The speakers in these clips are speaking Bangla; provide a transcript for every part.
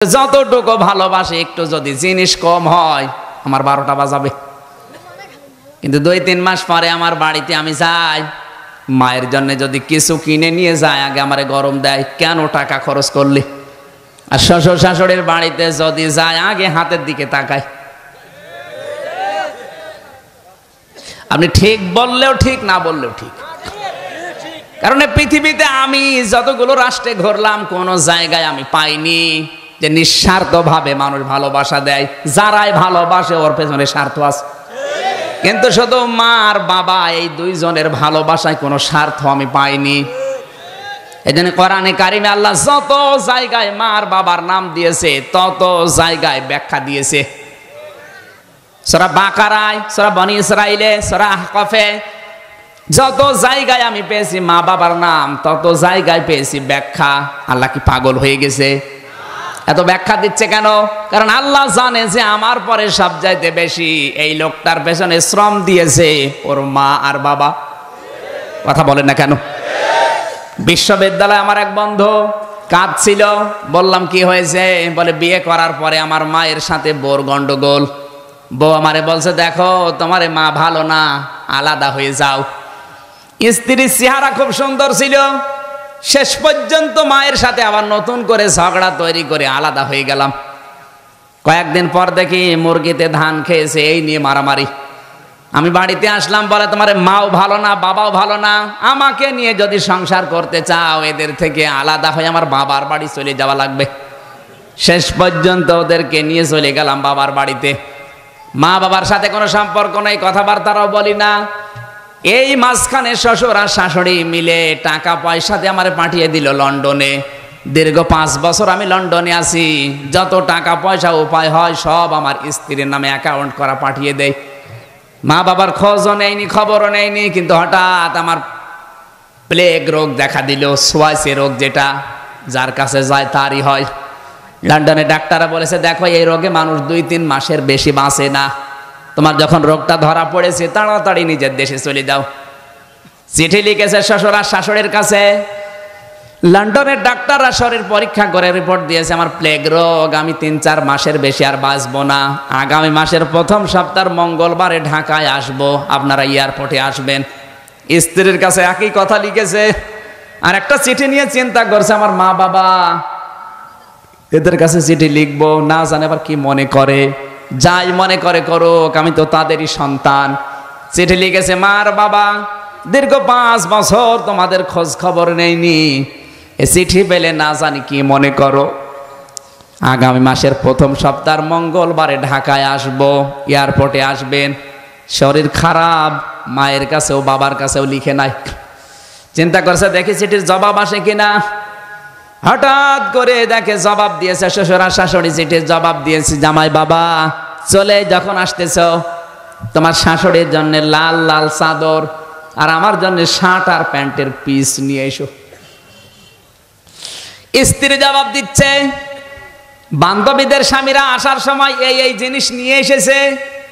যতটুকু ভালোবাসে একটু যদি জিনিস কম হয় আমার 12টা বাজাবে। কিন্তু 2-3 মাস পরে আমার বাড়িতে আমি যাই, মায়ের জন্য যদি কিছু কিনে নিয়ে যায় আগে আমারে গরম দেয়, কেন টাকা খরচ করলি? আর শ্বশুর শাশুড়ির বাড়িতে যদি যায় আগে হাতের দিকে তাকায়। আপনি ঠিক বললেও ঠিক, না বললেও ঠিক। কারণ পৃথিবীতে আমি যতগুলো রাষ্ট্রে ঘুরলাম কোন জায়গায় আমি পাইনি যে নিঃস্বার্থ ভাবে মানুষ ভালোবাসা দেয়। যারাই ভালোবাসে ওর পেছনে স্বার্থ আছে, কিন্তু শুধু মা আর বাবা এই দুইজনের ভালোবাসায় কোনো স্বার্থ আমি পাইনি। এই জন্য কোরআনে কারিমে আল্লাহ যত জায়গায় মা আর বাবার নাম দিয়েছে তত জায়গায় ব্যাখ্যা দিয়েছে। সূরা বাকারায়, সূরা বনী ইসরাইলে, সূরা আহকাফে, যত জায়গায় আমি পেয়েছি মা বাবার নাম তত জায়গায় পেয়েছি ব্যাখ্যা। আল্লাহ কি পাগল হয়ে গেছে? এত ব্যাখ্যা দিচ্ছে কেন? কারণ আল্লাহ জানে যে আমার পরে সব চাইতে বেশি এই লোকটার পেছনে শ্রম দিয়েছে ওর মা আর বাবা। কথা বলেন না কেন? বিশ্ববিদ্যালয়ে আমার এক বন্ধু কাঁদছিল, বললাম কি হয়েছে? বলে বিয়ে করার পরে আমার মায়ের সাথে বউর গন্ডগোল। বউ আমারে বলছে দেখো তোমার মা ভালো না, আলাদা হয়ে যাও। স্ত্রীর চেহারা খুব সুন্দর ছিল, শেষ পর্যন্ত মায়ের সাথে আবার নতুন করে ঝগড়া তৈরি করে আলাদা হয়ে গেলাম। কয়েকদিন পর দেখি মুরগিতে ধান খেয়েছে, এই নিয়ে মারামারি। আমি বাড়িতে আসলাম, বলে তোমার মাও ভালো না, বাবাও ভালো না, আমাকে নিয়ে যদি সংসার করতে চাও এদের থেকে আলাদা হয়ে আমার বাবার বাড়ি চলে যাওয়া লাগবে। শেষ পর্যন্ত ওদেরকে নিয়ে চলে গেলাম বাবার বাড়িতে। মা বাবার সাথে কোনো সম্পর্ক নেই, কথাবার্তারাও বলি না। এই মাঝখানে শ্বশুর আর শাশুড়ি মিলে টাকা পয়সা দিয়ে আমারে পাঠিয়ে দিল লন্ডনে। দীর্ঘ 5 বছর আমি লন্ডনে আছি, যত টাকা পয়সা উপায় হয় সব আমার স্ত্রীর নামে অ্যাকাউন্ট করা পাঠিয়ে দেয়। মা বাবার খোঁজও নেয়নি, খবরও নেয়নি। কিন্তু হঠাৎ আমার প্লেগ রোগ দেখা দিল, সোয়াইসি রোগ, যেটা যার কাছে যায় তারই হয়। লন্ডনে ডাক্তাররা বলেছে দেখো এই রোগে মানুষ 2-3 মাসের বেশি বাঁচে না, তোমার যখন রোগটা ধরা পড়েছে তাড়াতাড়ি নিজের দেশে চলে যাও। চিঠি লিখেছে শ্বশুর আর শাশুড়ির কাছে। লন্ডনের ডাক্তাররা শরীর পরীক্ষা করে রিপোর্ট দিয়েছে আমার প্লেগ রোগ, আমি 3-4 মাসের বেশি আর বাঁচবো না। আগামী মাসের প্রথম সপ্তাহের মঙ্গলবারে ঢাকায় আসবো, আপনারা এয়ারপোর্টে আসবেন। স্ত্রীর কাছে একই কথা লিখেছে। আর একটা চিঠি নিয়ে চিন্তা করছে আমার মা বাবা, এদের কাছে চিঠি লিখবো, না জানে আবার কি মনে করে। যাই মনে করে করুক, আমি তো তাদেরই সন্তান। চিঠি লিখেছে মা আর বাবা, দীর্ঘ 5 বছর তোমাদের খোঁজ খবর নেইনি, এ চিঠি পেলে না জানি কি মনে করো। আগামী মাসের প্রথম সপ্তাহের মঙ্গলবারে ঢাকায় আসবো, এয়ারপোর্টে আসবেন। শরীর খারাপ, মায়ের কাছেও বাবার কাছেও লিখে নাই। চিন্তা করছে দেখি চিঠির জবাব আসে কিনা। হঠাৎ করে দেখে জবাব দিয়েছে শ্বশুর আর শাশুড়ি, চিঠির জবাব দিয়েছে জামাই বাবা চলে যখন আসতেছ তোমার শাশুড়ির জন্য লাল লাল চাদর আর আমার জন্য শার্ট আর প্যান্টের পিস নিয়ে এসো। স্ত্রী জবাব দিচ্ছে বান্ধবীদের স্বামীরা আসার সময় এই এই জিনিস নিয়ে এসেছে,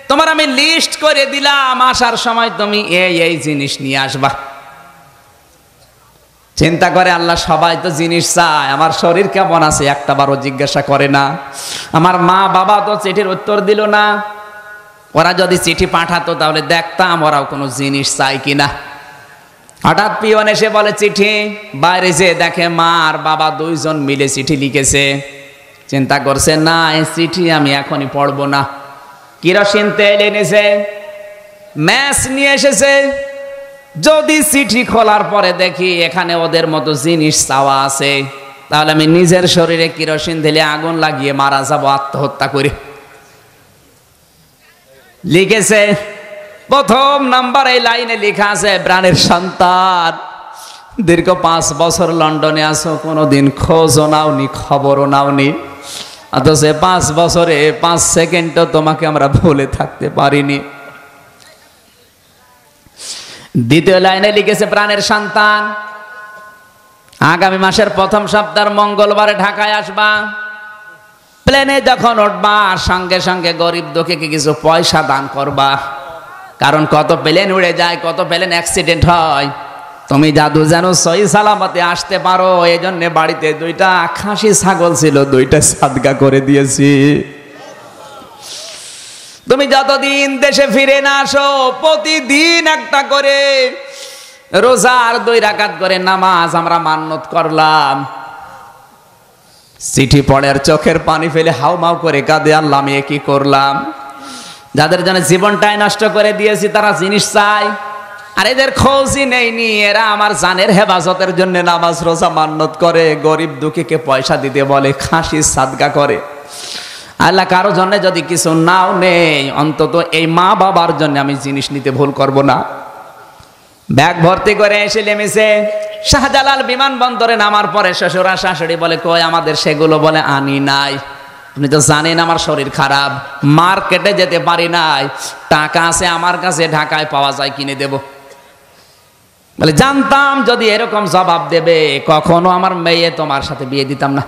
তোমার আমি লিস্ট করে দিলাম, আসার সময় তুমি এই এই জিনিস নিয়ে আসবা। চিন্তা করে আল্লাহ সবাই তো জিনিস চায়, আমার শরীর কেমন আছে একটাবারও জিজ্ঞাসা করে না। আমার মা বাবা তো চিঠির উত্তর দিল না। ওরা যদি চিঠি পাঠাতো তাহলে দেখতাম ওরাও কোনো জিনিস চায় কিনা। হঠাৎ পিয়ন এসে বলে চিঠি, বাইরে যে দেখে মা আর বাবা দুইজন মিলে চিঠি লিখেছে। চিন্তা করছে না এই চিঠি আমি এখনই পড়বো না। কেরোসিন তেল এনেছে, ম্যাচ নিয়ে এসেছে। যদি চিঠি খোলার পরে দেখি এখানে ওদের মতো জিনিস চাওয়া আছে, তাহলে আমি নিজের শরীরে কেরোসিন ঢেলে আগুন লাগিয়ে মারা যাব আত্মহত্যা করে। লিখেছে প্রথম নাম্বার এই লাইনে লেখা আছে প্রাণের সন্তান, দীর্ঘ 5 বছর লন্ডনে আছো, কোনোদিন খোঁজও নাওনি, খবরও নাওনি, অথচ 5 বছরে 5 সেকেন্ডও তোমাকে আমরা ভুলে থাকতে পারিনি। দ্বিতীয় লাইনে লিখেছে প্রাণের সন্তান, আগামী মাসের প্রথম সপ্তাহের মঙ্গলবারে ঢাকায় আসবা। প্লেনে যখন উঠবা সঙ্গে সঙ্গে গরিব দুঃখীকে কিছু পয়সা দান করবা। কারণ কত প্লেন উড়ে যায়, কত প্লেন অ্যাক্সিডেন্ট হয়, তুমি জাদু যেন সহি সালামতে আসতে পারো, এই জন্য বাড়িতে 2টা খাসি ছাগল ছিল, 2টা সাদগা করে দিয়েছি। তুমি যতদিন দেশে ফিরে না আসো, প্রতিদিন একটা করে রোজার 2 রাকাত করে নামাজ আমরা মান্নত করলাম। চিঠি পড়ে আর চোখের পানি ফেলে হাউমাউ করে কাঁদে, আল্লাহ আমি কি করলাম। যাদের জন্য জীবনটাই নষ্ট করে দিয়েছি তারা জিনিস চায়, আর এদের খোঁজই নেইনি। এরা আমার জানের হেফাজতের জন্য নামাজ রোজা মান্নত করে, গরিব দুঃখীকে পয়সা দিতে বলে, খাসি সাদগা করে। আল্লাহ কারো জন্য যদি কিছু নাও নেই, অন্তত এই মা বাবার জন্য আমি জিনিস নিতে ভুল করব না। ব্যাগ ভর্তি করে এসে নেমেছে শাহজালাল বিমানবন্দরে নামার পরে শ্বশুর আর শাশুড়ি বলে কই আমাদের সেগুলো, বলে আনি নাই। আপনি তো জানেন আমার শরীর খারাপ, মার্কেটে যেতে পারি নাই, টাকা আছে আমার কাছে, ঢাকায় পাওয়া যায়, কিনে দেব। বলে জানতাম যদি এরকম জবাব দেবে কখনো আমার মেয়ে তোমার সাথে বিয়ে দিতাম না।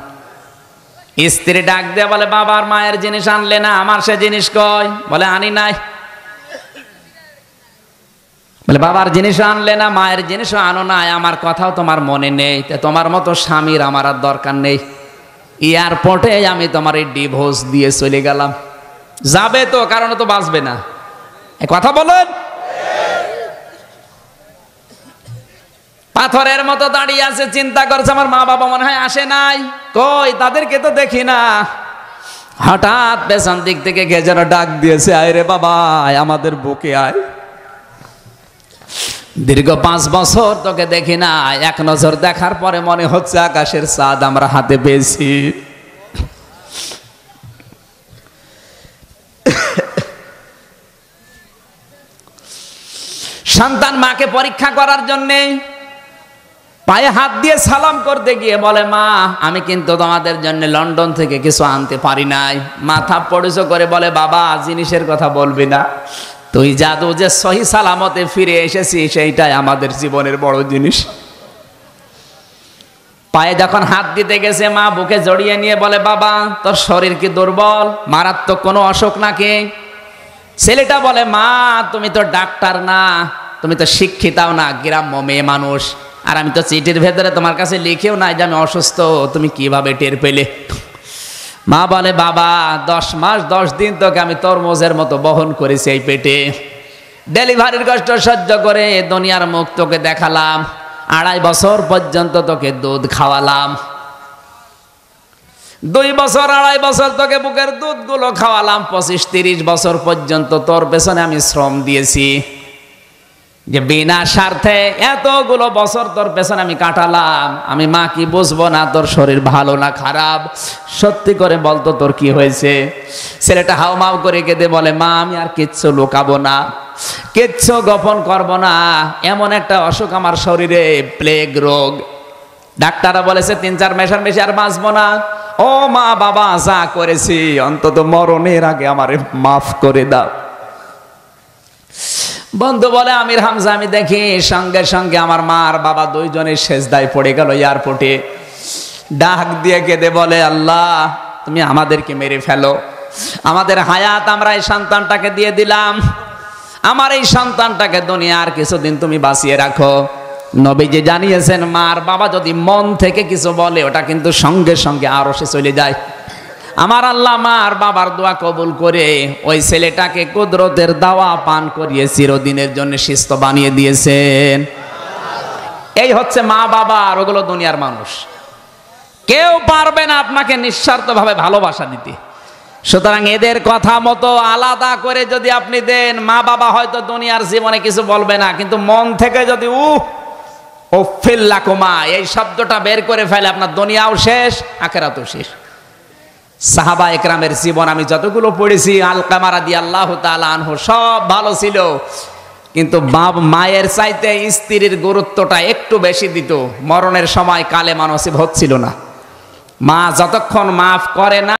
স্ত্রী ডাক দিয়ে বলে বাবার মায়ের জিনিস আনলে না, আমার সে জিনিস কই? বলে আনি নাই। বলে বাবার জিনিস আনলে না, মায়ের জিনিসও আনো নাই, আমার কথাও তোমার মনে নেই, তোমার মতো স্বামীর আমার আর দরকার নেই। এয়ারপোর্টে আমি তোমার এই ডিভোর্স দিয়ে চলে গেলাম। যাবে তো, কারণ তো বাঁচবে না। কথা বলেন। পাথরের মতো দাঁড়িয়ে আছে, চিন্তা করছে আমার মা বাবা মনে হয় আসে নাই, কই তাদেরকে তো দেখি না। হঠাৎ পেছন দিক থেকে কে যেন ডাক দিয়েছে, আয় রে বাবা আমাদের বুকে আয়। দীর্ঘ 5 বছর তোকে দেখি না, এক নজর দেখার পরে মনে হচ্ছে আকাশের চাঁদ আমরা হাতে পেয়েছি। সন্তান মাকে পরীক্ষা করার জন্যে পায়ে হাত দিয়ে সালাম করতে গিয়ে বলে মা আমি কিন্তু তোমাদের জন্য লন্ডন থেকে কিছু আনতে পারি নাই। মাথা পড়েছো করে বলে বাবা জিনিসের কথা বলবি না, তুই জাদু যে সহি সালামতে ফিরে এসেছিস সেইটাই আমাদের জীবনের বড় জিনিস। পায়ে যখন হাত দিতে গেছে মা বুকে জড়িয়ে নিয়ে বলে বাবা তোর শরীর কি দুর্বল, মারাত্মক কোনো অসুখ নাকি? ছেলেটা বলে মা তুমি তো ডাক্তার না, তুমি তো শিক্ষিতাও না, গ্রাম্য মেয়ে মানুষ, আর আমি তো চিঠির ভেতরে তোমার কাছে লিখেও নাই যে আমি অসুস্থ, তুমি কিভাবে টের পেলে? মা বলে বাবা 10 মাস 10 দিন তোকে আমি তরমুজের মতো বহন করেছি এই পেটে, ডেলিভারির কষ্ট সহ্য করে দুনিয়ার মুখ তোকে দেখালাম, 2.5 বছর পর্যন্ত তোকে দুধ খাওয়ালাম, 2 বছর 2.5 বছর তোকে বুকের দুধগুলো খাওয়ালাম, 25-30 বছর পর্যন্ত তোর পেছনে আমি শ্রম দিয়েছি, যে বিনা স্বার্থে এতগুলো বছর তোর পেছনে আমি কাটালাম, আমি মা কি বুঝবো না তোর শরীর ভালো না খারাপ? সত্যি করে বলতো তোর কি হয়েছে? ছেলেটা হাউমাউ করে কেঁদে বলে মা আমি আর কিচ্ছু লুকাবো না, কিচ্ছু গোপন করব না, এমন একটা অসুখ আমার শরীরে, প্লেগ রোগ, ডাক্তাররা বলেছে 3-4 মাসের বেশি আর বাঁচবো না। ও মা বাবা যা করেছি অন্তত মরণের আগে আমারে মাফ করে দাও। বন্ধু বলে আমির হামজা আমি দেখি সঙ্গে সঙ্গে আমার মা আর বাবা দুইজনের সেজদায় পড়ে গেল এয়ারপোর্টে, ডাক দিয়ে কেঁদে বলে আল্লাহ তুমি আমাদেরকে মেরে ফেলো, আমাদের হায়াত আমরা এই সন্তানটাকে দিয়ে দিলাম, আমার এই সন্তানটাকে দুনিয়ার কিছুদিন তুমি বাঁচিয়ে রাখো। নবীজি জানিয়েছেন মার বাবা যদি মন থেকে কিছু বলে ওটা কিন্তু সঙ্গে সঙ্গে আরো সে চলে যায়। আমার আল্লাহ মার বাবার দোয়া কবুল করে ওই ছেলেটাকে কুদরতের দাওয়া পান করিয়ে চিরদিনের জন্য সুস্থ বানিয়ে দিয়েছেন। এই হচ্ছে মা বাবা, আর ওগুলো দুনিয়ার মানুষ, কেউ পারবে না আপনাকে নিঃস্বার্থভাবে ভালোবাসা দিতে। সুতরাং এদের কথা মতো আলাদা করে যদি আপনি দেন, মা বাবা হয়তো দুনিয়ার জীবনে কিছু বলবে না, কিন্তু মন থেকে যদি উফিল্লাকুমা এই শব্দটা বের করে ফেলে আপনার দুনিয়াও শেষ আখিরাতও শেষ। সাহাবা একরামের জীবন আমি যতগুলো পড়েছি, আলকামা রাদিয়াল্লাহু তাআলা আনহু সব ভালো ছিল, কিন্তু মায়ের চাইতে স্ত্রীর গুরুত্বটা একটু বেশি দিত। মরণের সময় কালেমা নসিব হচ্ছিল না, মা যতক্ষণ মাফ করে না